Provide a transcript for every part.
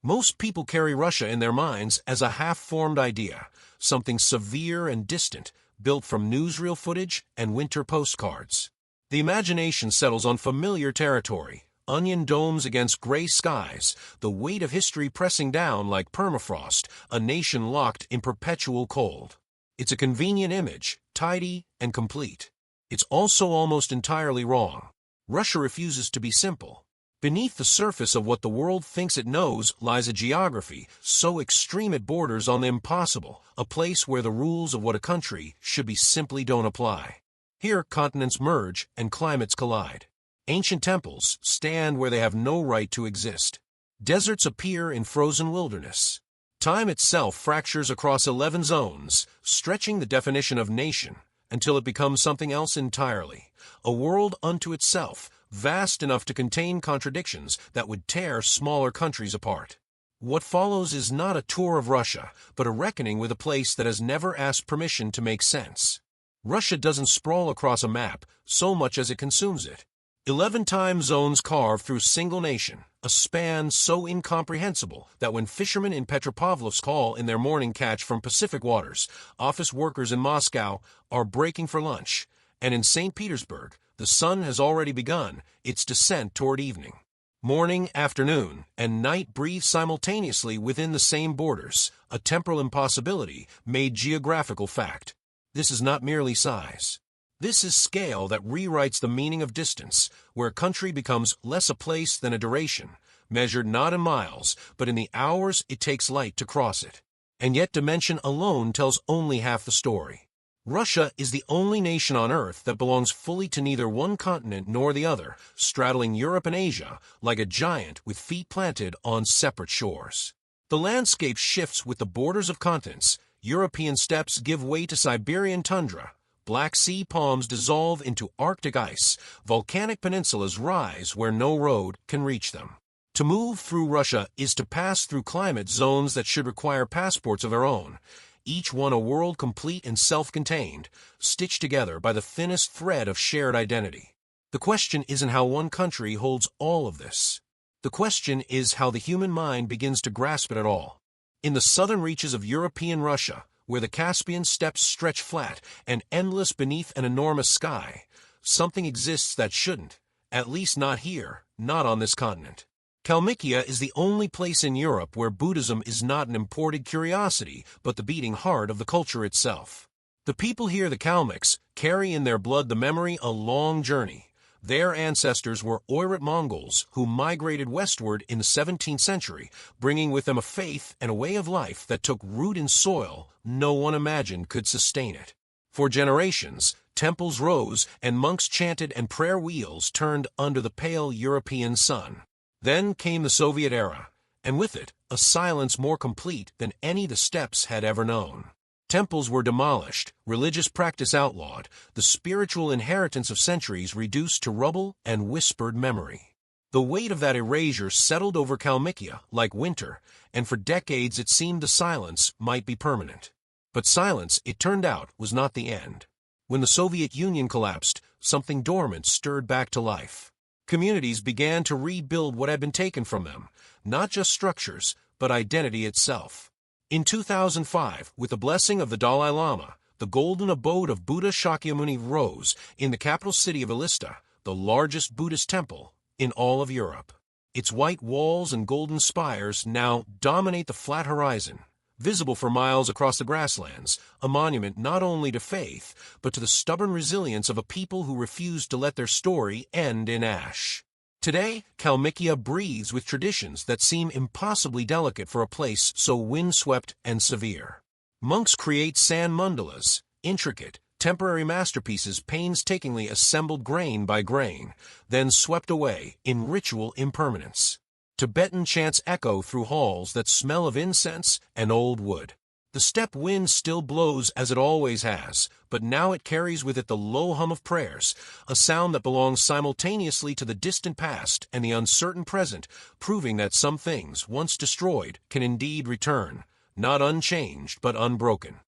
Most people carry Russia in their minds as a half-formed idea, something severe and distant, built from newsreel footage and winter postcards. The imagination settles on familiar territory, onion domes against gray skies, the weight of history pressing down like permafrost, a nation locked in perpetual cold. It's a convenient image, tidy and complete. It's also almost entirely wrong. Russia refuses to be simple. Beneath the surface of what the world thinks it knows lies a geography so extreme it borders on the impossible, a place where the rules of what a country should be simply don't apply. Here, continents merge and climates collide. Ancient temples stand where they have no right to exist. Deserts appear in frozen wilderness. Time itself fractures across 11 zones, stretching the definition of nation until it becomes something else entirely, a world unto itself, vast enough to contain contradictions that would tear smaller countries apart. What follows is not a tour of Russia, but a reckoning with a place that has never asked permission to make sense. Russia doesn't sprawl across a map so much as it consumes it. 11 time zones carved through single nation, a span so incomprehensible that when fishermen in Petropavlovsk call in their morning catch from Pacific waters, office workers in Moscow are breaking for lunch, and in St. Petersburg, the sun has already begun its descent toward evening. Morning, afternoon, and night breathe simultaneously within the same borders, a temporal impossibility made geographical fact. This is not merely size. This is scale that rewrites the meaning of distance, where a country becomes less a place than a duration, measured not in miles, but in the hours it takes light to cross it. And yet dimension alone tells only half the story. Russia is the only nation on Earth that belongs fully to neither one continent nor the other, straddling Europe and Asia like a giant with feet planted on separate shores. The landscape shifts with the borders of continents. European steppes give way to Siberian tundra. Black Sea palms dissolve into Arctic ice. Volcanic peninsulas rise where no road can reach them. To move through Russia is to pass through climate zones that should require passports of their own, each one a world complete and self-contained, stitched together by the thinnest thread of shared identity. The question isn't how one country holds all of this. The question is how the human mind begins to grasp it at all. In the southern reaches of European Russia, where the Caspian steppes stretch flat and endless beneath an enormous sky, something exists that shouldn't, at least not here, not on this continent. Kalmykia is the only place in Europe where Buddhism is not an imported curiosity, but the beating heart of the culture itself. The people here, the Kalmyks, carry in their blood the memory of a long journey. Their ancestors were Oirat Mongols who migrated westward in the 17th century, bringing with them a faith and a way of life that took root in soil no one imagined could sustain it. For generations, temples rose and monks chanted and prayer wheels turned under the pale European sun. Then came the Soviet era, and with it, a silence more complete than any the steppes had ever known. Temples were demolished, religious practice outlawed, the spiritual inheritance of centuries reduced to rubble and whispered memory. The weight of that erasure settled over Kalmykia like winter, and for decades it seemed the silence might be permanent. But silence, it turned out, was not the end. When the Soviet Union collapsed, something dormant stirred back to life. Communities began to rebuild what had been taken from them, not just structures, but identity itself. In 2005, with the blessing of the Dalai Lama, the golden abode of Buddha Shakyamuni rose in the capital city of Elista, the largest Buddhist temple in all of Europe. Its white walls and golden spires now dominate the flat horizon, visible for miles across the grasslands, a monument not only to faith, but to the stubborn resilience of a people who refused to let their story end in ash. Today, Kalmykia breathes with traditions that seem impossibly delicate for a place so windswept and severe. Monks create sand mandalas, intricate, temporary masterpieces painstakingly assembled grain by grain, then swept away in ritual impermanence. Tibetan chants echo through halls that smell of incense and old wood. The steppe wind still blows as it always has, but now it carries with it the low hum of prayers, a sound that belongs simultaneously to the distant past and the uncertain present, proving that some things, once destroyed, can indeed return, not unchanged but unbroken.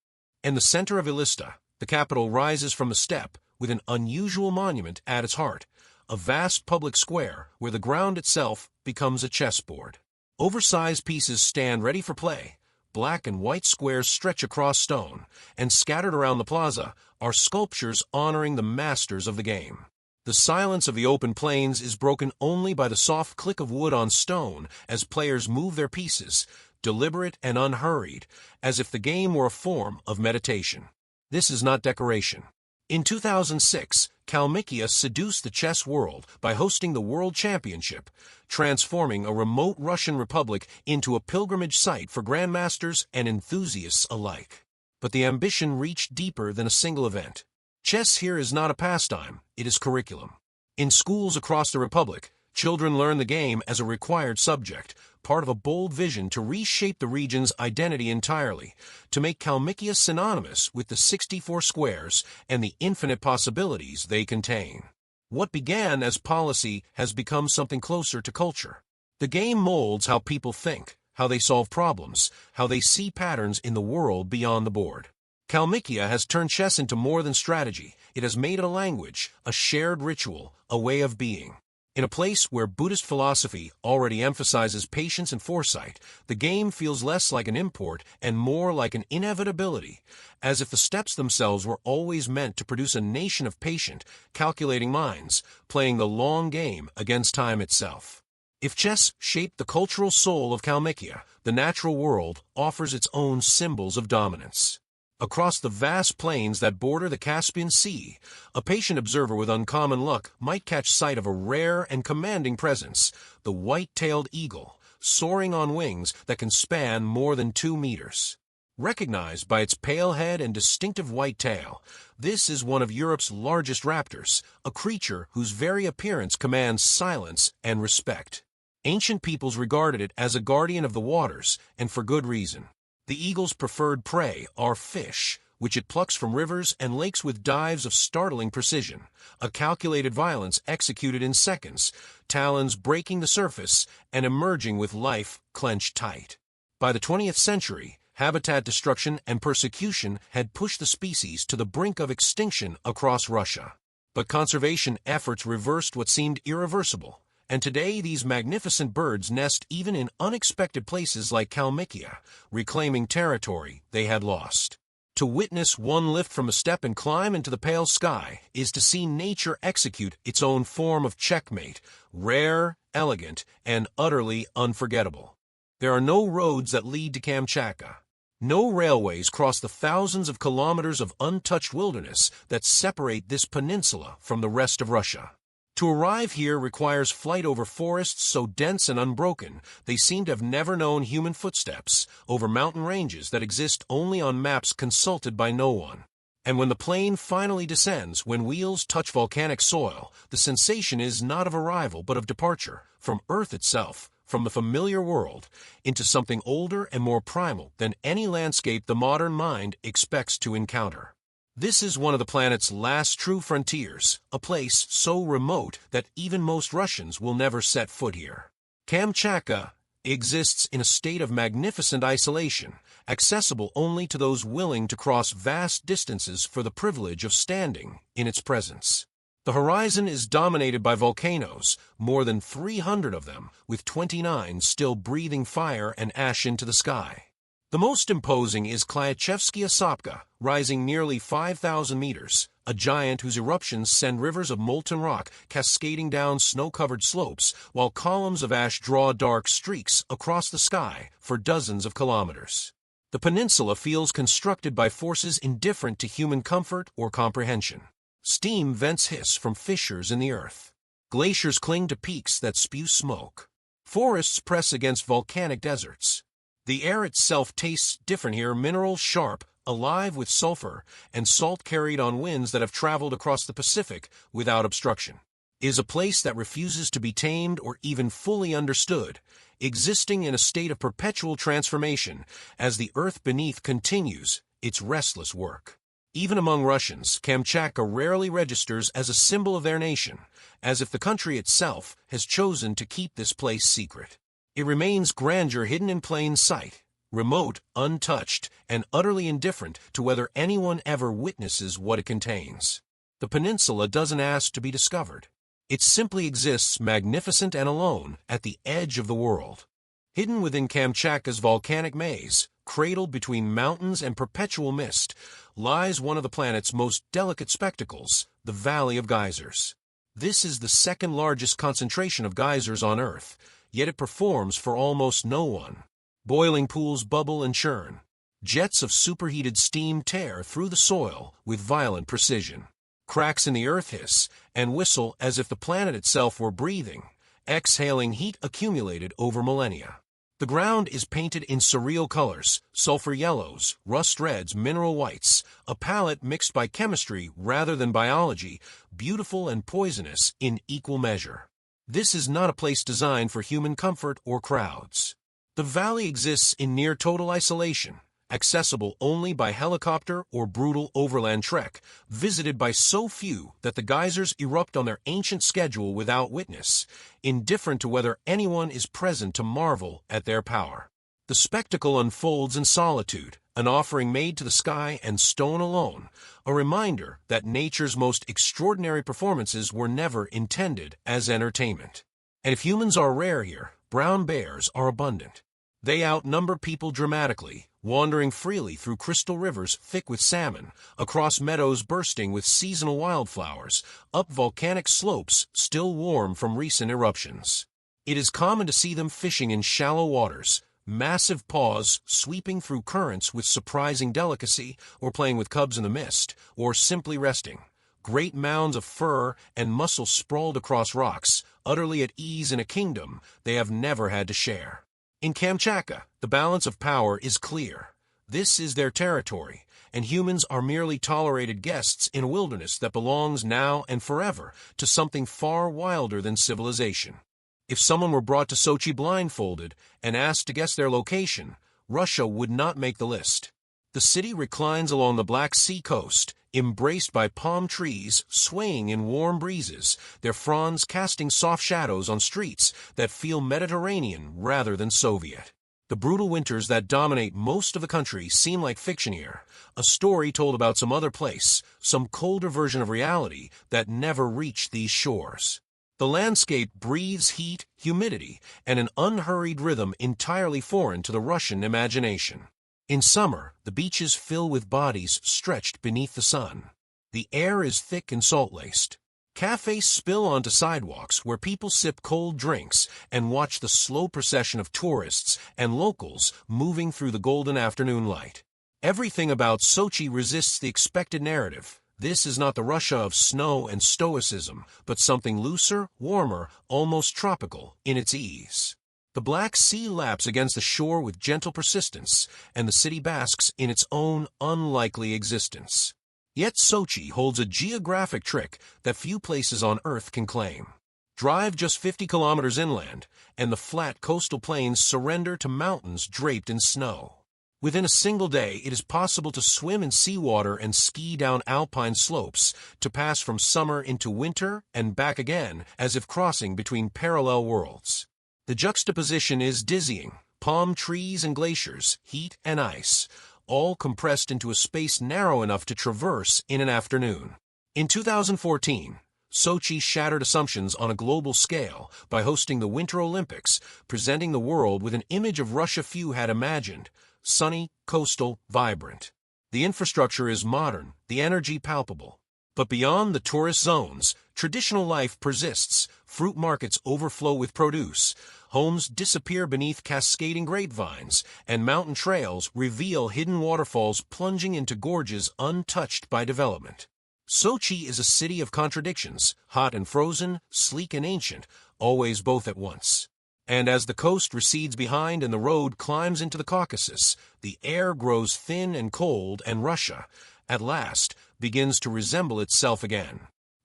In the center of Elista, the capital rises from the steppe with an unusual monument at its heart, a vast public square where the ground itself becomes a chessboard. Oversized pieces stand ready for play. Black and white squares stretch across stone, and scattered around the plaza are sculptures honoring the masters of the game. The silence of the open plains is broken only by the soft click of wood on stone as players move their pieces, deliberate and unhurried, as if the game were a form of meditation. This is not decoration. In 2006, Kalmykia seduced the chess world by hosting the World Championship, transforming a remote Russian republic into a pilgrimage site for grandmasters and enthusiasts alike. But the ambition reached deeper than a single event. Chess here is not a pastime, it is curriculum. In schools across the republic, children learn the game as a required subject, part of a bold vision to reshape the region's identity entirely, to make Kalmykia synonymous with the 64 squares and the infinite possibilities they contain. What began as policy has become something closer to culture. The game molds how people think, how they solve problems, how they see patterns in the world beyond the board. Kalmykia has turned chess into more than strategy. It has made it a language, a shared ritual, a way of being. In a place where Buddhist philosophy already emphasizes patience and foresight, the game feels less like an import and more like an inevitability, as if the steps themselves were always meant to produce a nation of patient, calculating minds, playing the long game against time itself. If chess shaped the cultural soul of Kalmykia, the natural world offers its own symbols of dominance. Across the vast plains that border the Caspian Sea, a patient observer with uncommon luck might catch sight of a rare and commanding presence, the white-tailed eagle, soaring on wings that can span more than 2 meters. Recognized by its pale head and distinctive white tail, this is one of Europe's largest raptors, a creature whose very appearance commands silence and respect. Ancient peoples regarded it as a guardian of the waters, and for good reason. The eagle's preferred prey are fish, which it plucks from rivers and lakes with dives of startling precision, a calculated violence executed in seconds, talons breaking the surface and emerging with life clenched tight. By the 20th century, habitat destruction and persecution had pushed the species to the brink of extinction across Russia. But conservation efforts reversed what seemed irreversible. And today these magnificent birds nest even in unexpected places like Kalmykia, reclaiming territory they had lost. To witness one lift from a step and climb into the pale sky is to see nature execute its own form of checkmate, rare, elegant, and utterly unforgettable. There are no roads that lead to Kamchatka. No railways cross the thousands of kilometers of untouched wilderness that separate this peninsula from the rest of Russia. To arrive here requires flight over forests so dense and unbroken they seem to have never known human footsteps, over mountain ranges that exist only on maps consulted by no one. And when the plane finally descends, when wheels touch volcanic soil, the sensation is not of arrival but of departure, from Earth itself, from the familiar world, into something older and more primal than any landscape the modern mind expects to encounter. This is one of the planet's last true frontiers, a place so remote that even most Russians will never set foot here. Kamchatka exists in a state of magnificent isolation, accessible only to those willing to cross vast distances for the privilege of standing in its presence. The horizon is dominated by volcanoes, more than 300 of them, with 29 still breathing fire and ash into the sky. The most imposing is Klyachevskaya Sopka, rising nearly 5,000 meters, a giant whose eruptions send rivers of molten rock cascading down snow-covered slopes, while columns of ash draw dark streaks across the sky for dozens of kilometers. The peninsula feels constructed by forces indifferent to human comfort or comprehension. Steam vents hiss from fissures in the earth. Glaciers cling to peaks that spew smoke. Forests press against volcanic deserts. The air itself tastes different here, mineral sharp, alive with sulfur, and salt carried on winds that have traveled across the Pacific without obstruction. It is a place that refuses to be tamed or even fully understood, existing in a state of perpetual transformation as the earth beneath continues its restless work. Even among Russians, Kamchatka rarely registers as a symbol of their nation, as if the country itself has chosen to keep this place secret. It remains grandeur hidden in plain sight, remote, untouched, and utterly indifferent to whether anyone ever witnesses what it contains. The peninsula doesn't ask to be discovered. It simply exists magnificent and alone at the edge of the world. Hidden within Kamchatka's volcanic maze, cradled between mountains and perpetual mist, lies one of the planet's most delicate spectacles, the Valley of Geysers. This is the second largest concentration of geysers on Earth, yet it performs for almost no one. Boiling pools bubble and churn. Jets of superheated steam tear through the soil with violent precision. Cracks in the earth hiss and whistle as if the planet itself were breathing, exhaling heat accumulated over millennia. The ground is painted in surreal colors, sulfur yellows, rust reds, mineral whites, a palette mixed by chemistry rather than biology, beautiful and poisonous in equal measure. This is not a place designed for human comfort or crowds. The valley exists in near total isolation, accessible only by helicopter or brutal overland trek, visited by so few that the geysers erupt on their ancient schedule without witness, indifferent to whether anyone is present to marvel at their power. The spectacle unfolds in solitude, an offering made to the sky and stone alone, a reminder that nature's most extraordinary performances were never intended as entertainment. And if humans are rare here, brown bears are abundant. They outnumber people dramatically, wandering freely through crystal rivers thick with salmon, across meadows bursting with seasonal wildflowers, up volcanic slopes still warm from recent eruptions. It is common to see them fishing in shallow waters, massive paws sweeping through currents with surprising delicacy, or playing with cubs in the mist, or simply resting. Great mounds of fur and muscle sprawled across rocks, utterly at ease in a kingdom they have never had to share. In Kamchatka, the balance of power is clear. This is their territory, and humans are merely tolerated guests in a wilderness that belongs now and forever to something far wilder than civilization. If someone were brought to Sochi blindfolded and asked to guess their location, Russia would not make the list. The city reclines along the Black Sea coast, embraced by palm trees swaying in warm breezes, their fronds casting soft shadows on streets that feel Mediterranean rather than Soviet. The brutal winters that dominate most of the country seem like fiction here, a story told about some other place, some colder version of reality that never reached these shores. The landscape breathes heat, humidity, and an unhurried rhythm entirely foreign to the Russian imagination. In summer, the beaches fill with bodies stretched beneath the sun. The air is thick and salt-laced. Cafes spill onto sidewalks where people sip cold drinks and watch the slow procession of tourists and locals moving through the golden afternoon light. Everything about Sochi resists the expected narrative. This is not the Russia of snow and stoicism, but something looser, warmer, almost tropical in its ease. The Black Sea laps against the shore with gentle persistence, and the city basks in its own unlikely existence. Yet Sochi holds a geographic trick that few places on Earth can claim. Drive just 50 kilometers inland, and the flat coastal plains surrender to mountains draped in snow. Within a single day, it is possible to swim in seawater and ski down alpine slopes, to pass from summer into winter and back again, as if crossing between parallel worlds. The juxtaposition is dizzying. Palm trees and glaciers, heat and ice, all compressed into a space narrow enough to traverse in an afternoon. In 2014, Sochi shattered assumptions on a global scale by hosting the Winter Olympics, presenting the world with an image of Russia few had imagined: sunny, coastal, vibrant. The infrastructure is modern, the energy palpable. But beyond the tourist zones, traditional life persists. Fruit markets overflow with produce, homes disappear beneath cascading grapevines, and mountain trails reveal hidden waterfalls plunging into gorges untouched by development. Sochi is a city of contradictions, hot and frozen, sleek and ancient, always both at once. And as the coast recedes behind and the road climbs into the Caucasus, the air grows thin and cold, and Russia, at last, begins to resemble itself again.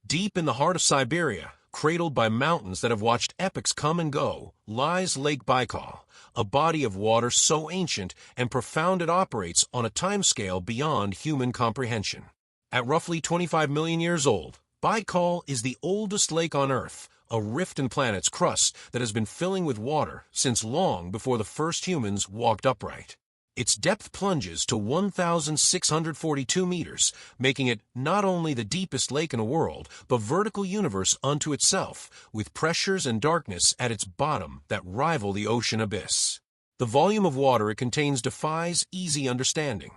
Deep in the heart of Siberia, cradled by mountains that have watched epochs come and go, lies Lake Baikal, a body of water so ancient and profound it operates on a timescale beyond human comprehension. At roughly 25 million years old, Baikal is the oldest lake on Earth, a rift in planet's crust that has been filling with water since long before the first humans walked upright. Its depth plunges to 1,642 meters, making it not only the deepest lake in the world, but vertical universe unto itself, with pressures and darkness at its bottom that rival the ocean abyss. The volume of water it contains defies easy understanding.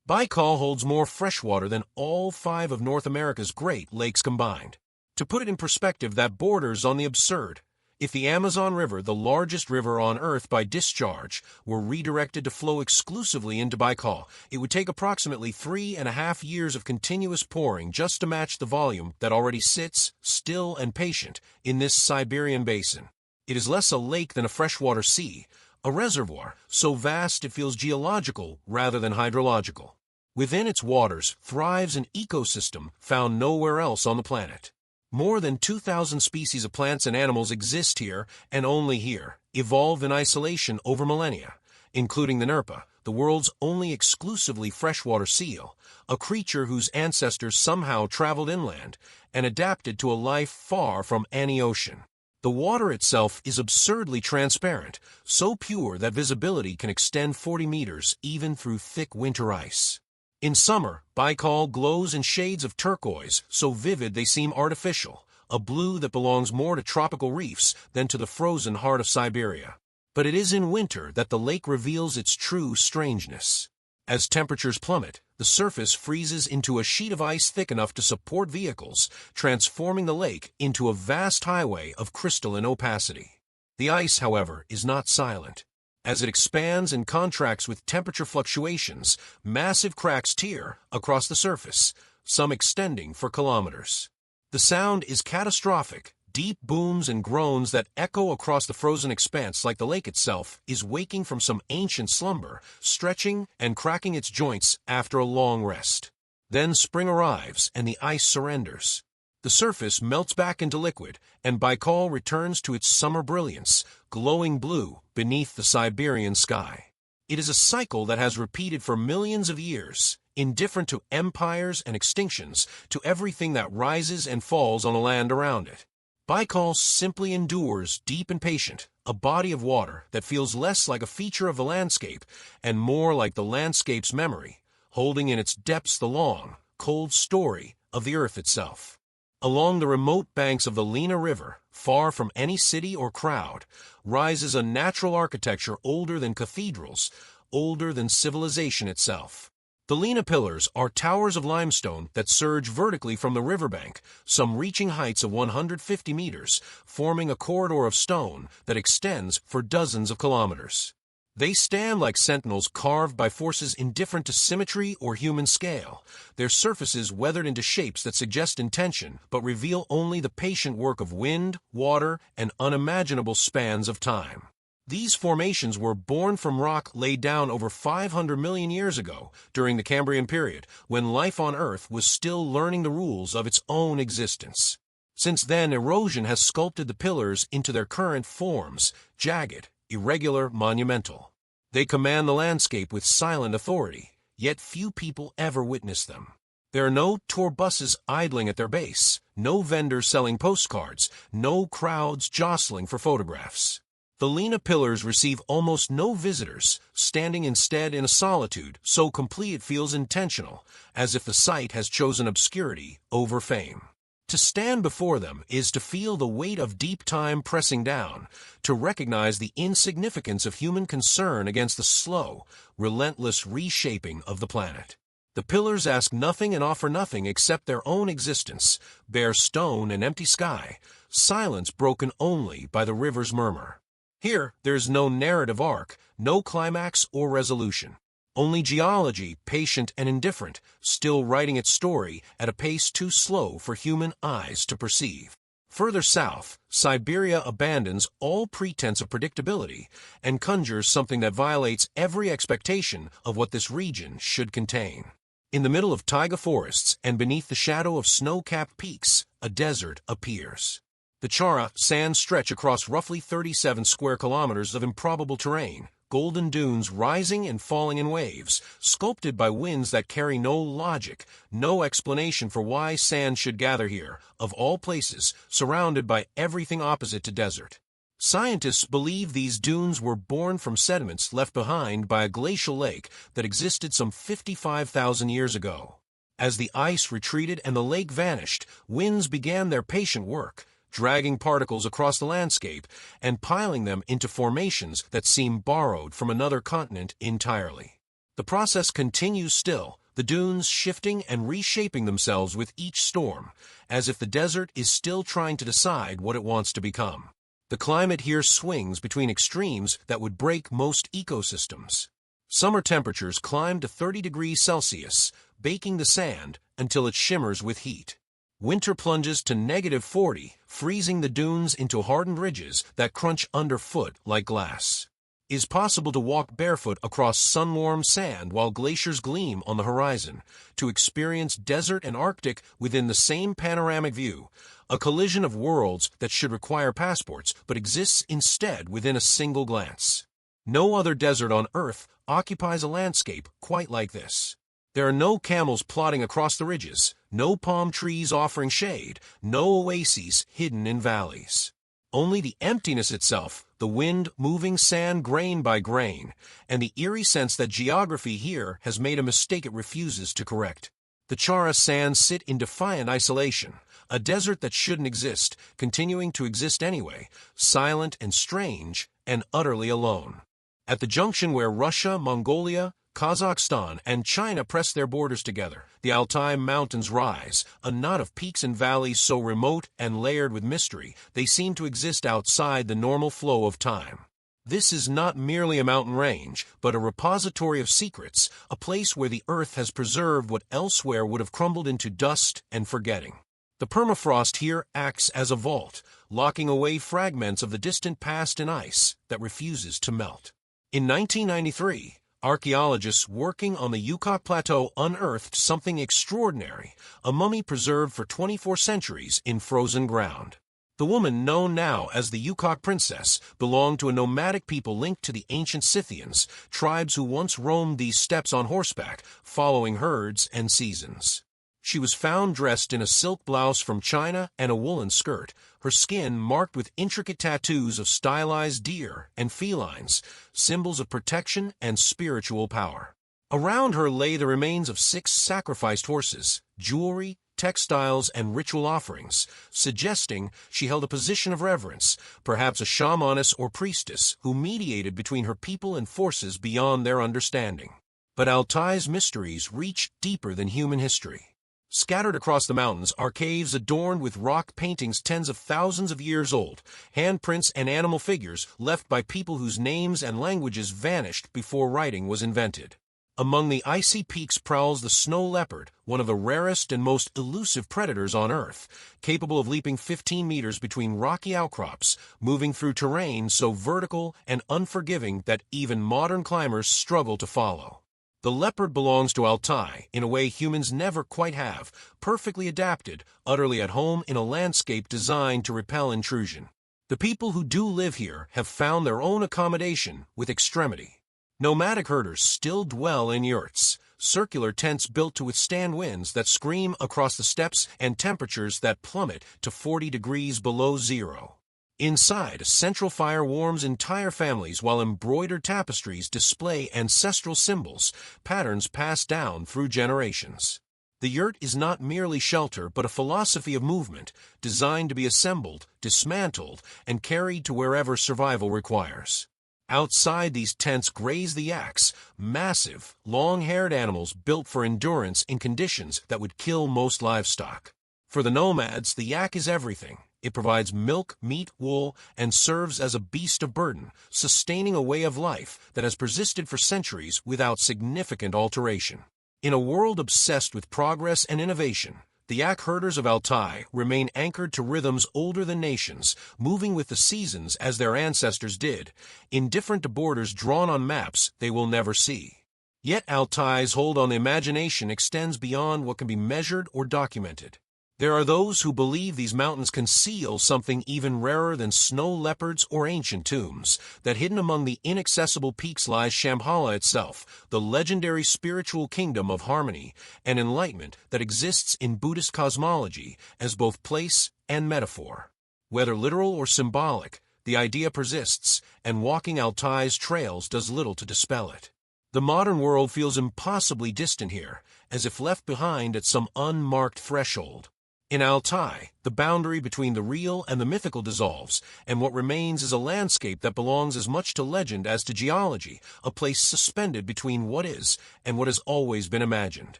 Baikal holds more freshwater than all 5 of North America's Great Lakes combined. To put it in perspective, that borders on the absurd. If the Amazon River, the largest river on Earth by discharge, were redirected to flow exclusively into Baikal, it would take approximately 3.5 years of continuous pouring just to match the volume that already sits, still and patient, in this Siberian basin. It is less a lake than a freshwater sea, a reservoir so vast it feels geological rather than hydrological. Within its waters thrives an ecosystem found nowhere else on the planet. More than 2,000 species of plants and animals exist here and only here, evolved in isolation over millennia, including the Nerpa, the world's only exclusively freshwater seal, a creature whose ancestors somehow traveled inland and adapted to a life far from any ocean. The water itself is absurdly transparent, so pure that visibility can extend 40 meters even through thick winter ice. In summer, Baikal glows in shades of turquoise, so vivid they seem artificial, a blue that belongs more to tropical reefs than to the frozen heart of Siberia. But it is in winter that the lake reveals its true strangeness. As temperatures plummet, the surface freezes into a sheet of ice thick enough to support vehicles, transforming the lake into a vast highway of crystalline opacity. The ice, however, is not silent. As it expands and contracts with temperature fluctuations, massive cracks tear across the surface, some extending for kilometers. The sound is catastrophic. Deep booms and groans that echo across the frozen expanse like the lake itself is waking from some ancient slumber, stretching and cracking its joints after a long rest. Then spring arrives and the ice surrenders. The surface melts back into liquid, and Baikal returns to its summer brilliance, glowing blue beneath the Siberian sky. It is a cycle that has repeated for millions of years, indifferent to empires and extinctions, to everything that rises and falls on the land around it. Baikal simply endures, deep and patient, a body of water that feels less like a feature of the landscape and more like the landscape's memory, holding in its depths the long, cold story of the earth itself. Along the remote banks of the Lena River, far from any city or crowd, rises a natural architecture older than cathedrals, older than civilization itself. The Lena pillars are towers of limestone that surge vertically from the riverbank, some reaching heights of 150 meters, forming a corridor of stone that extends for dozens of kilometers. They stand like sentinels carved by forces indifferent to symmetry or human scale, their surfaces weathered into shapes that suggest intention but reveal only the patient work of wind, water, and unimaginable spans of time. These formations were born from rock laid down over 500 million years ago during the Cambrian period, when life on Earth was still learning the rules of its own existence. Since then, erosion has sculpted the pillars into their current forms, jagged, irregular, monumental. They command the landscape with silent authority, yet few people ever witness them. There are no tour buses idling at their base, no vendors selling postcards, no crowds jostling for photographs. The Lena pillars receive almost no visitors, standing instead in a solitude so complete it feels intentional, as if the site has chosen obscurity over fame. To stand before them is to feel the weight of deep time pressing down, to recognize the insignificance of human concern against the slow, relentless reshaping of the planet. The pillars ask nothing and offer nothing except their own existence, bare stone and empty sky, silence broken only by the river's murmur. Here, there's no narrative arc, no climax or resolution. Only geology, patient and indifferent, still writing its story at a pace too slow for human eyes to perceive. Further south, Siberia abandons all pretense of predictability and conjures something that violates every expectation of what this region should contain. In the middle of taiga forests and beneath the shadow of snow-capped peaks, a desert appears. The Chara sands stretch across roughly 37 square kilometers of improbable terrain, golden dunes rising and falling in waves, sculpted by winds that carry no logic, no explanation for why sand should gather here, of all places, surrounded by everything opposite to desert. Scientists believe these dunes were born from sediments left behind by a glacial lake that existed some 55,000 years ago. As the ice retreated and the lake vanished, winds began their patient work, dragging particles across the landscape and piling them into formations that seem borrowed from another continent entirely. The process continues still, the dunes shifting and reshaping themselves with each storm, as if the desert is still trying to decide what it wants to become. The climate here swings between extremes that would break most ecosystems. Summer temperatures climb to 30 degrees Celsius, baking the sand until it shimmers with heat. Winter plunges to -40, freezing the dunes into hardened ridges that crunch underfoot like glass. It is possible to walk barefoot across sun-warmed sand while glaciers gleam on the horizon, to experience desert and Arctic within the same panoramic view, a collision of worlds that should require passports but exists instead within a single glance. No other desert on Earth occupies a landscape quite like this. There are no camels plodding across the ridges, no palm trees offering shade, no oases hidden in valleys. Only the emptiness itself, the wind moving sand grain by grain, and the eerie sense that geography here has made a mistake it refuses to correct. The Chara sands sit in defiant isolation, a desert that shouldn't exist, continuing to exist anyway, silent and strange, and utterly alone. At the junction where Russia, Mongolia, Kazakhstan, and China press their borders together, the Altai Mountains rise, a knot of peaks and valleys so remote and layered with mystery they seem to exist outside the normal flow of time. This is not merely a mountain range, but a repository of secrets, a place where the earth has preserved what elsewhere would have crumbled into dust and forgetting. The permafrost here acts as a vault, locking away fragments of the distant past in ice that refuses to melt. In 1993, archaeologists working on the Yukok Plateau unearthed something extraordinary, a mummy preserved for 24 centuries in frozen ground. The woman, known now as the Yukok Princess, belonged to a nomadic people linked to the ancient Scythians, tribes who once roamed these steppes on horseback, following herds and seasons. She was found dressed in a silk blouse from China and a woolen skirt, her skin marked with intricate tattoos of stylized deer and felines, symbols of protection and spiritual power. Around her lay the remains of 6 sacrificed horses, jewelry, textiles, and ritual offerings, suggesting she held a position of reverence, perhaps a shamaness or priestess who mediated between her people and forces beyond their understanding. But Altai's mysteries reach deeper than human history. Scattered across the mountains are caves adorned with rock paintings tens of thousands of years old, handprints and animal figures left by people whose names and languages vanished before writing was invented. Among the icy peaks prowls the snow leopard, one of the rarest and most elusive predators on Earth, capable of leaping 15 meters between rocky outcrops, moving through terrain so vertical and unforgiving that even modern climbers struggle to follow. The leopard belongs to Altai in a way humans never quite have, perfectly adapted, utterly at home in a landscape designed to repel intrusion. The people who do live here have found their own accommodation with extremity. Nomadic herders still dwell in yurts, circular tents built to withstand winds that scream across the steppes and temperatures that plummet to 40 degrees below zero. Inside, a central fire warms entire families while embroidered tapestries display ancestral symbols, patterns passed down through generations. The yurt is not merely shelter but a philosophy of movement, designed to be assembled, dismantled, and carried to wherever survival requires. Outside these tents graze the yaks, massive, long-haired animals built for endurance in conditions that would kill most livestock. For the nomads, the yak is everything. It provides milk, meat, wool, and serves as a beast of burden, sustaining a way of life that has persisted for centuries without significant alteration. In a world obsessed with progress and innovation, the yak herders of Altai remain anchored to rhythms older than nations, moving with the seasons as their ancestors did, indifferent to borders drawn on maps they will never see. Yet Altai's hold on the imagination extends beyond what can be measured or documented. There are those who believe these mountains conceal something even rarer than snow leopards or ancient tombs, that hidden among the inaccessible peaks lies Shambhala itself, the legendary spiritual kingdom of harmony and enlightenment that exists in Buddhist cosmology as both place and metaphor. Whether literal or symbolic, the idea persists, and walking Altai's trails does little to dispel it. The modern world feels impossibly distant here, as if left behind at some unmarked threshold. In Altai, the boundary between the real and the mythical dissolves, and what remains is a landscape that belongs as much to legend as to geology, a place suspended between what is and what has always been imagined.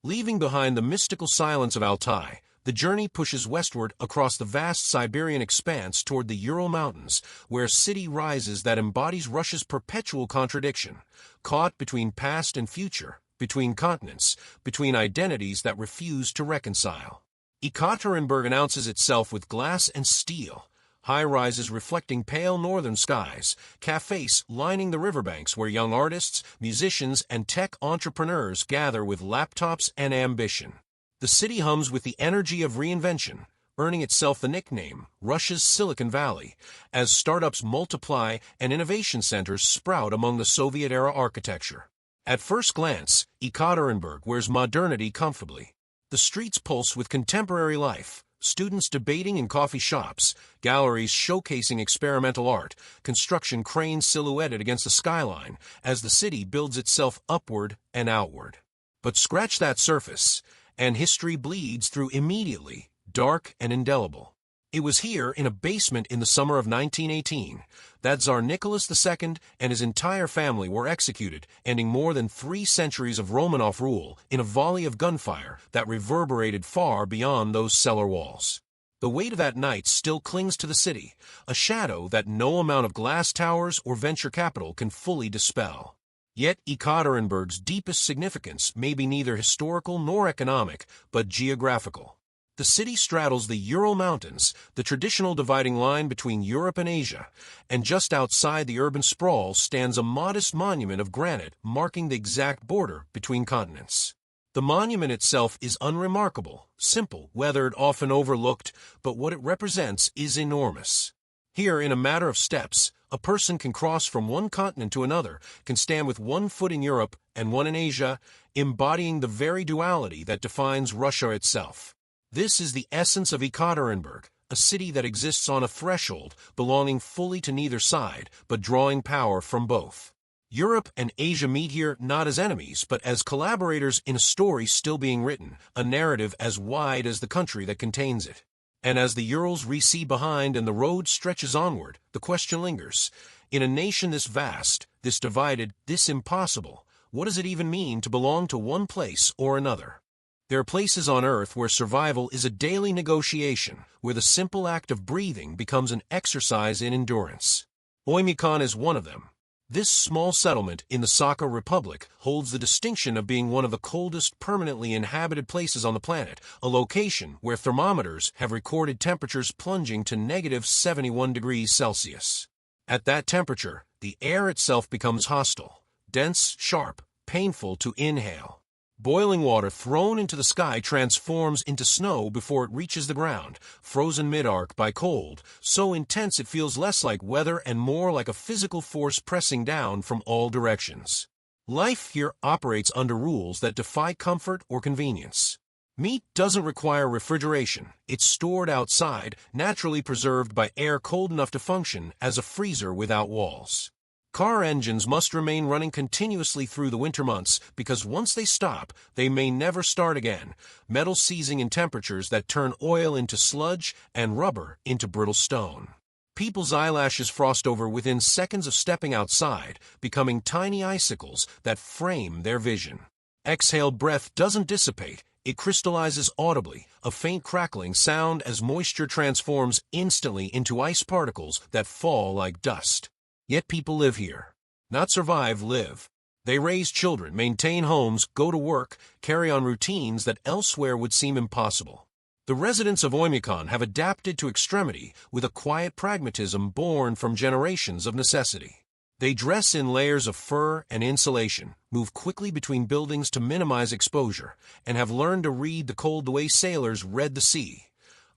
Leaving behind the mystical silence of Altai, the journey pushes westward across the vast Siberian expanse toward the Ural Mountains, where a city rises that embodies Russia's perpetual contradiction, caught between past and future, between continents, between identities that refuse to reconcile. Ekaterinburg announces itself with glass and steel, high-rises reflecting pale northern skies, cafes lining the riverbanks where young artists, musicians, and tech entrepreneurs gather with laptops and ambition. The city hums with the energy of reinvention, earning itself the nickname Russia's Silicon Valley, as startups multiply and innovation centers sprout among the Soviet-era architecture. At first glance, Ekaterinburg wears modernity comfortably. The streets pulse with contemporary life, students debating in coffee shops, galleries showcasing experimental art, construction cranes silhouetted against the skyline as the city builds itself upward and outward. But scratch that surface, and history bleeds through immediately, dark and indelible. It was here, in a basement in the summer of 1918, that Tsar Nicholas II and his entire family were executed, ending more than 3 centuries of Romanov rule in a volley of gunfire that reverberated far beyond those cellar walls. The weight of that night still clings to the city, a shadow that no amount of glass towers or venture capital can fully dispel. Yet Ekaterinburg's deepest significance may be neither historical nor economic, but geographical. The city straddles the Ural Mountains, the traditional dividing line between Europe and Asia, and just outside the urban sprawl stands a modest monument of granite marking the exact border between continents. The monument itself is unremarkable, simple, weathered, often overlooked, but what it represents is enormous. Here, in a matter of steps, a person can cross from one continent to another, can stand with one foot in Europe and one in Asia, embodying the very duality that defines Russia itself. This is the essence of Ekaterinburg, a city that exists on a threshold, belonging fully to neither side, but drawing power from both. Europe and Asia meet here not as enemies, but as collaborators in a story still being written, a narrative as wide as the country that contains it. And as the Urals recede behind and the road stretches onward, the question lingers. In a nation this vast, this divided, this impossible, what does it even mean to belong to one place or another? There are places on Earth where survival is a daily negotiation, where the simple act of breathing becomes an exercise in endurance. Oymyakon is one of them. This small settlement in the Sakha Republic holds the distinction of being one of the coldest permanently inhabited places on the planet, a location where thermometers have recorded temperatures plunging to negative 71 degrees Celsius. At that temperature, the air itself becomes hostile, dense, sharp, painful to inhale. Boiling water thrown into the sky transforms into snow before it reaches the ground, frozen mid-arc by cold, so intense it feels less like weather and more like a physical force pressing down from all directions. Life here operates under rules that defy comfort or convenience. Meat doesn't require refrigeration. It's stored outside, naturally preserved by air cold enough to function as a freezer without walls. Car engines must remain running continuously through the winter months because once they stop, they may never start again, metal seizing in temperatures that turn oil into sludge and rubber into brittle stone. People's eyelashes frost over within seconds of stepping outside, becoming tiny icicles that frame their vision. Exhaled breath doesn't dissipate. It crystallizes audibly, a faint crackling sound as moisture transforms instantly into ice particles that fall like dust. Yet people live here. Not survive, live. They raise children, maintain homes, go to work, carry on routines that elsewhere would seem impossible. The residents of Oymyakon have adapted to extremity with a quiet pragmatism born from generations of necessity. They dress in layers of fur and insulation, move quickly between buildings to minimize exposure, and have learned to read the cold the way sailors read the sea,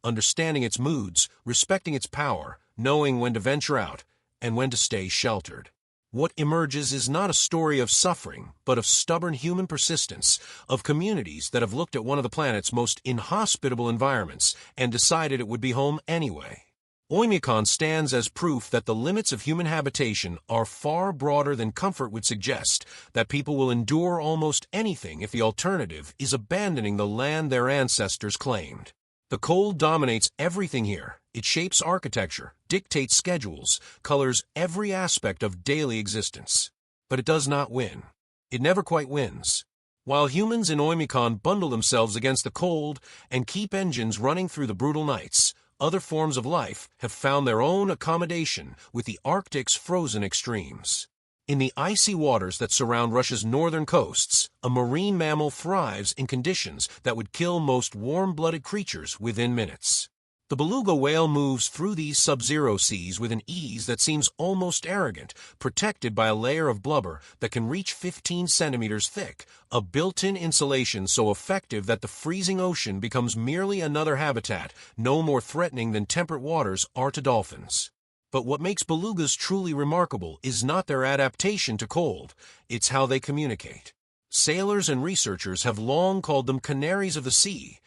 understanding its moods, respecting its power, knowing when to venture out, and when to stay sheltered. What emerges is not a story of suffering, but of stubborn human persistence, of communities that have looked at one of the planet's most inhospitable environments and decided it would be home anyway. Oymyakon stands as proof that the limits of human habitation are far broader than comfort would suggest, that people will endure almost anything if the alternative is abandoning the land their ancestors claimed. The cold dominates everything here. It shapes architecture, dictates schedules, colors every aspect of daily existence. But it does not win. It never quite wins. While humans in Oymyakon bundle themselves against the cold and keep engines running through the brutal nights, other forms of life have found their own accommodation with the Arctic's frozen extremes. In the icy waters that surround Russia's northern coasts, a marine mammal thrives in conditions that would kill most warm-blooded creatures within minutes. The beluga whale moves through these sub-zero seas with an ease that seems almost arrogant, protected by a layer of blubber that can reach 15 centimeters thick, a built-in insulation so effective that the freezing ocean becomes merely another habitat, no more threatening than temperate waters are to dolphins. But what makes belugas truly remarkable is not their adaptation to cold, it's how they communicate. Sailors and researchers have long called them canaries of the sea,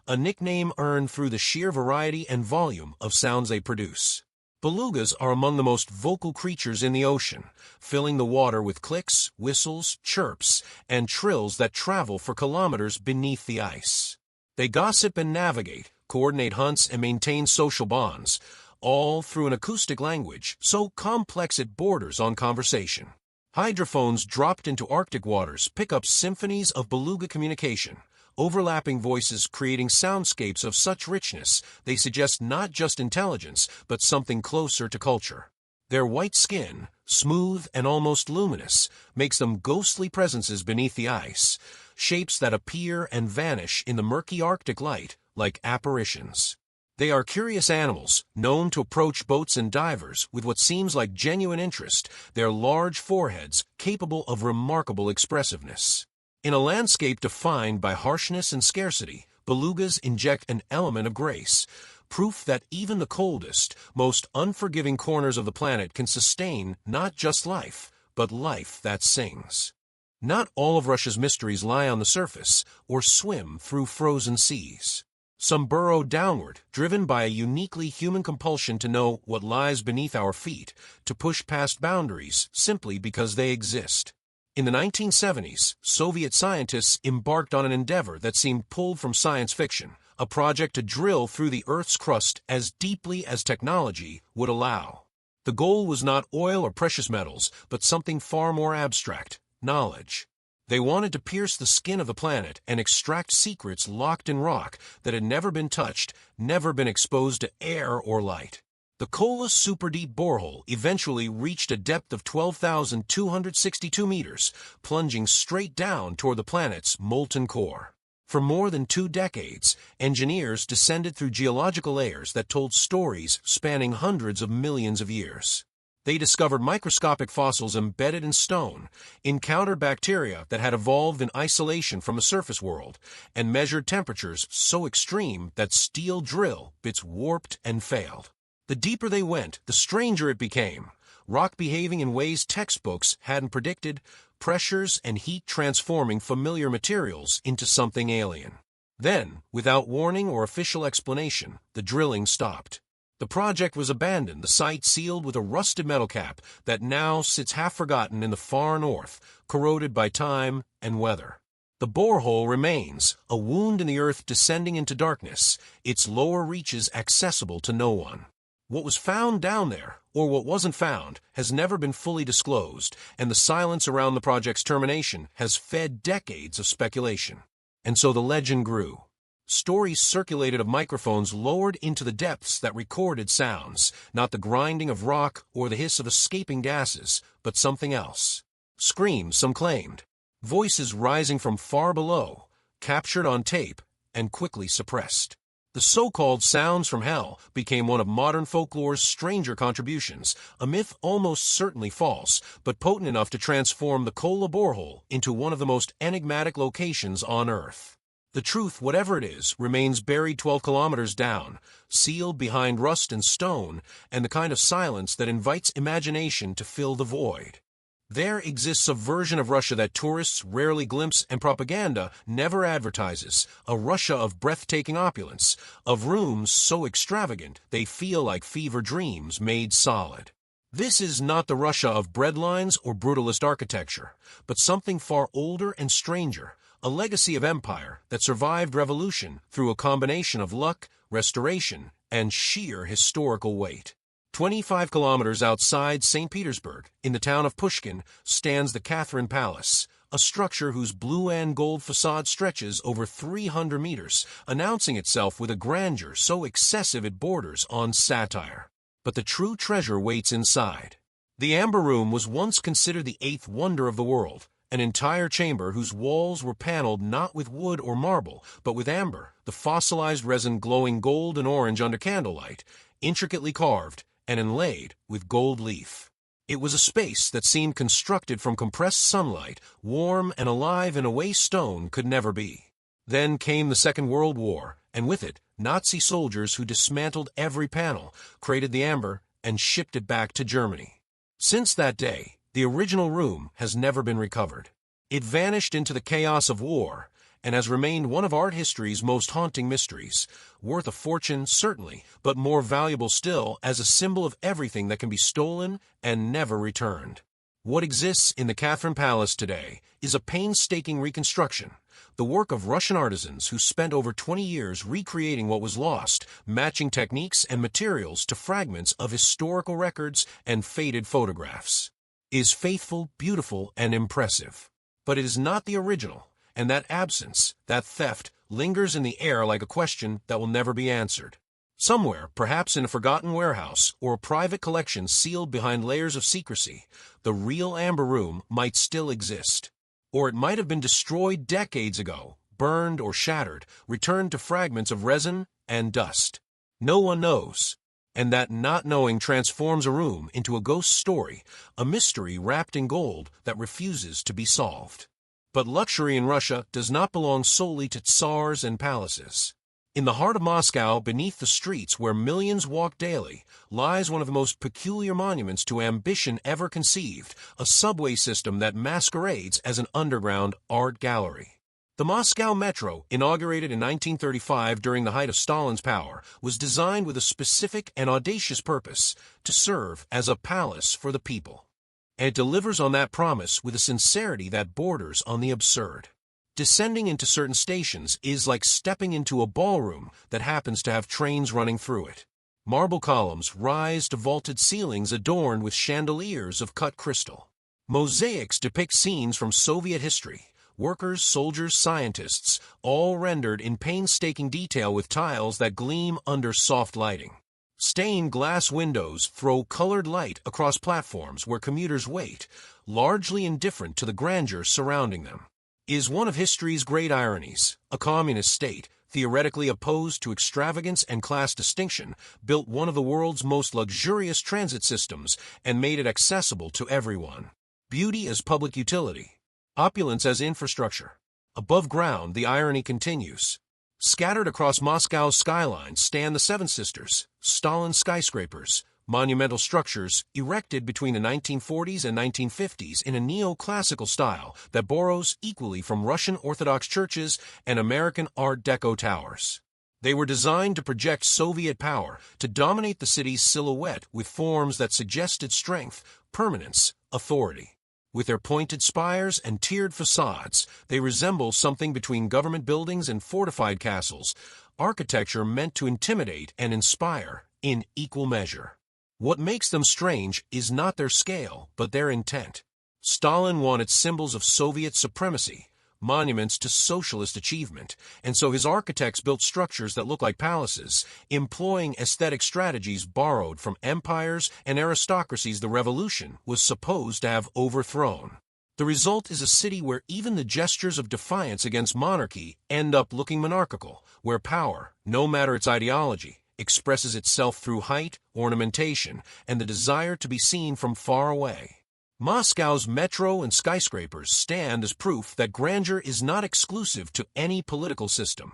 a nickname earned through the sheer variety and volume of sounds they produce. Belugas are among the most vocal creatures in the ocean, filling the water with clicks, whistles, chirps, and trills that travel for kilometers beneath the ice. They gossip and navigate, coordinate hunts, and maintain social bonds, all through an acoustic language so complex it borders on conversation. Hydrophones dropped into Arctic waters pick up symphonies of beluga communication, overlapping voices creating soundscapes of such richness they suggest not just intelligence, but something closer to culture. Their white skin, smooth and almost luminous, makes them ghostly presences beneath the ice, shapes that appear and vanish in the murky Arctic light like apparitions. They are curious animals, known to approach boats and divers with what seems like genuine interest, their large foreheads capable of remarkable expressiveness. In a landscape defined by harshness and scarcity, belugas inject an element of grace, proof that even the coldest, most unforgiving corners of the planet can sustain not just life, but life that sings. Not all of Russia's mysteries lie on the surface or swim through frozen seas. Some burrow downward, driven by a uniquely human compulsion to know what lies beneath our feet, to push past boundaries simply because they exist. In the 1970s, Soviet scientists embarked on an endeavor that seemed pulled from science fiction, a project to drill through the Earth's crust as deeply as technology would allow. The goal was not oil or precious metals, but something far more abstract: knowledge. They wanted to pierce the skin of the planet and extract secrets locked in rock that had never been touched, never been exposed to air or light. The Kola super-deep borehole eventually reached a depth of 12,262 meters, plunging straight down toward the planet's molten core. For more than 2 decades, engineers descended through geological layers that told stories spanning hundreds of millions of years. They discovered microscopic fossils embedded in stone, encountered bacteria that had evolved in isolation from the surface world, and measured temperatures so extreme that steel drill bits warped and failed. The deeper they went, the stranger it became. Rock behaving in ways textbooks hadn't predicted, pressures and heat transforming familiar materials into something alien. Then, without warning or official explanation, the drilling stopped. The project was abandoned, the site sealed with a rusted metal cap that now sits half-forgotten in the far north, corroded by time and weather. The borehole remains, a wound in the earth descending into darkness, its lower reaches accessible to no one. What was found down there, or what wasn't found, has never been fully disclosed, and the silence around the project's termination has fed decades of speculation. And so the legend grew. Stories circulated of microphones lowered into the depths that recorded sounds, not the grinding of rock or the hiss of escaping gases, but something else. Screams, some claimed. Voices rising from far below, captured on tape, and quickly suppressed. The so-called sounds from hell became one of modern folklore's stranger contributions, a myth almost certainly false, but potent enough to transform the Kola borehole into one of the most enigmatic locations on Earth. The truth, whatever it is, remains buried 12 kilometers down, sealed behind rust and stone, and the kind of silence that invites imagination to fill the void. There exists a version of Russia that tourists rarely glimpse and propaganda never advertises, a Russia of breathtaking opulence, of rooms so extravagant they feel like fever dreams made solid. This is not the Russia of breadlines or brutalist architecture, but something far older and stranger, a legacy of empire that survived revolution through a combination of luck, restoration, and sheer historical weight. 25 kilometers outside St. Petersburg, in the town of Pushkin, stands the Catherine Palace, a structure whose blue and gold facade stretches over 300 meters, announcing itself with a grandeur so excessive it borders on satire. But the true treasure waits inside. The Amber Room was once considered the eighth wonder of the world, an entire chamber whose walls were paneled not with wood or marble, but with amber, the fossilized resin glowing gold and orange under candlelight, intricately carved and inlaid with gold leaf. It was a space that seemed constructed from compressed sunlight, warm and alive in a way stone could never be. Then came the Second World War, and with it, Nazi soldiers who dismantled every panel, created the amber, and shipped it back to Germany. Since that day, the original room has never been recovered. It vanished into the chaos of war, and has remained one of art history's most haunting mysteries, worth a fortune certainly, but more valuable still as a symbol of everything that can be stolen and never returned. What exists in the Catherine Palace today is a painstaking reconstruction, the work of Russian artisans who spent over 20 years recreating what was lost, matching techniques and materials to fragments of historical records and faded photographs. It is faithful, beautiful, and impressive. But it is not the original. And that absence, that theft, lingers in the air like a question that will never be answered. Somewhere, perhaps in a forgotten warehouse or a private collection sealed behind layers of secrecy, the real Amber Room might still exist. Or it might have been destroyed decades ago, burned or shattered, returned to fragments of resin and dust. No one knows. And that not knowing transforms a room into a ghost story, a mystery wrapped in gold that refuses to be solved. But luxury in Russia does not belong solely to tsars and palaces. In the heart of Moscow, beneath the streets where millions walk daily, lies one of the most peculiar monuments to ambition ever conceived, a subway system that masquerades as an underground art gallery. The Moscow Metro, inaugurated in 1935 during the height of Stalin's power, was designed with a specific and audacious purpose, to serve as a palace for the people. And it delivers on that promise with a sincerity that borders on the absurd. Descending into certain stations is like stepping into a ballroom that happens to have trains running through it. Marble columns rise to vaulted ceilings adorned with chandeliers of cut crystal. Mosaics depict scenes from Soviet history, workers, soldiers, scientists, all rendered in painstaking detail with tiles that gleam under soft lighting. Stained glass windows throw colored light across platforms where commuters wait, largely indifferent to the grandeur surrounding them. Is one of history's great ironies. A communist state, theoretically opposed to extravagance and class distinction, built one of the world's most luxurious transit systems and made it accessible to everyone. Beauty as public utility, opulence as infrastructure. Above ground, the irony continues. Scattered across Moscow's skyline stand the Seven Sisters, Stalin skyscrapers, monumental structures erected between the 1940s and 1950s in a neoclassical style that borrows equally from Russian Orthodox churches and American Art Deco towers. They were designed to project Soviet power, to dominate the city's silhouette with forms that suggested strength, permanence, authority. With their pointed spires and tiered facades, they resemble something between government buildings and fortified castles, architecture meant to intimidate and inspire in equal measure. What makes them strange is not their scale, but their intent. Stalin wanted symbols of Soviet supremacy, monuments to socialist achievement, and so his architects built structures that look like palaces, employing aesthetic strategies borrowed from empires and aristocracies the revolution was supposed to have overthrown. The result is a city where even the gestures of defiance against monarchy end up looking monarchical, where power, no matter its ideology, expresses itself through height, ornamentation, and the desire to be seen from far away. Moscow's metro and skyscrapers stand as proof that grandeur is not exclusive to any political system.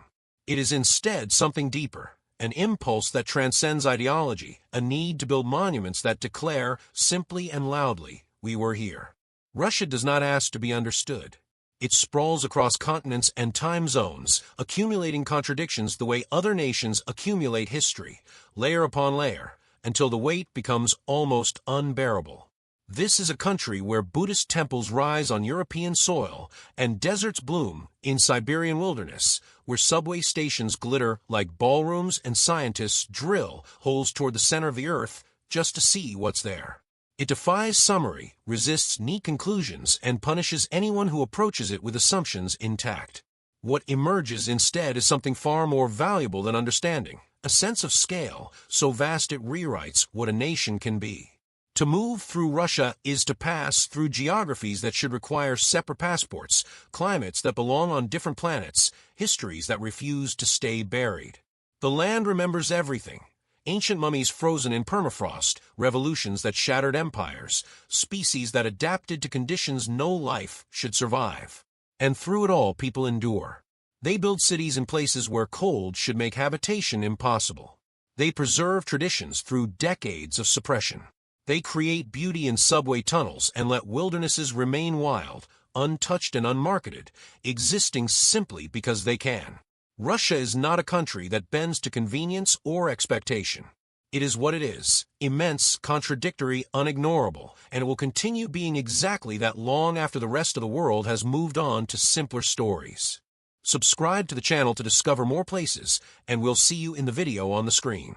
It is instead something deeper, an impulse that transcends ideology, a need to build monuments that declare, simply and loudly, we were here. Russia does not ask to be understood. It sprawls across continents and time zones, accumulating contradictions the way other nations accumulate history, layer upon layer, until the weight becomes almost unbearable. This is a country where Buddhist temples rise on European soil and deserts bloom in Siberian wilderness, where subway stations glitter like ballrooms and scientists drill holes toward the center of the earth just to see what's there. It defies summary, resists neat conclusions, and punishes anyone who approaches it with assumptions intact. What emerges instead is something far more valuable than understanding, a sense of scale so vast it rewrites what a nation can be. To move through Russia is to pass through geographies that should require separate passports, climates that belong on different planets, histories that refuse to stay buried. The land remembers everything. Ancient mummies frozen in permafrost, revolutions that shattered empires, species that adapted to conditions no life should survive. And through it all, people endure. They build cities in places where cold should make habitation impossible. They preserve traditions through decades of suppression. They create beauty in subway tunnels and let wildernesses remain wild, untouched and unmarketed, existing simply because they can. Russia is not a country that bends to convenience or expectation. It is what it is, immense, contradictory, unignorable, and it will continue being exactly that long after the rest of the world has moved on to simpler stories. Subscribe to the channel to discover more places, and we'll see you in the video on the screen.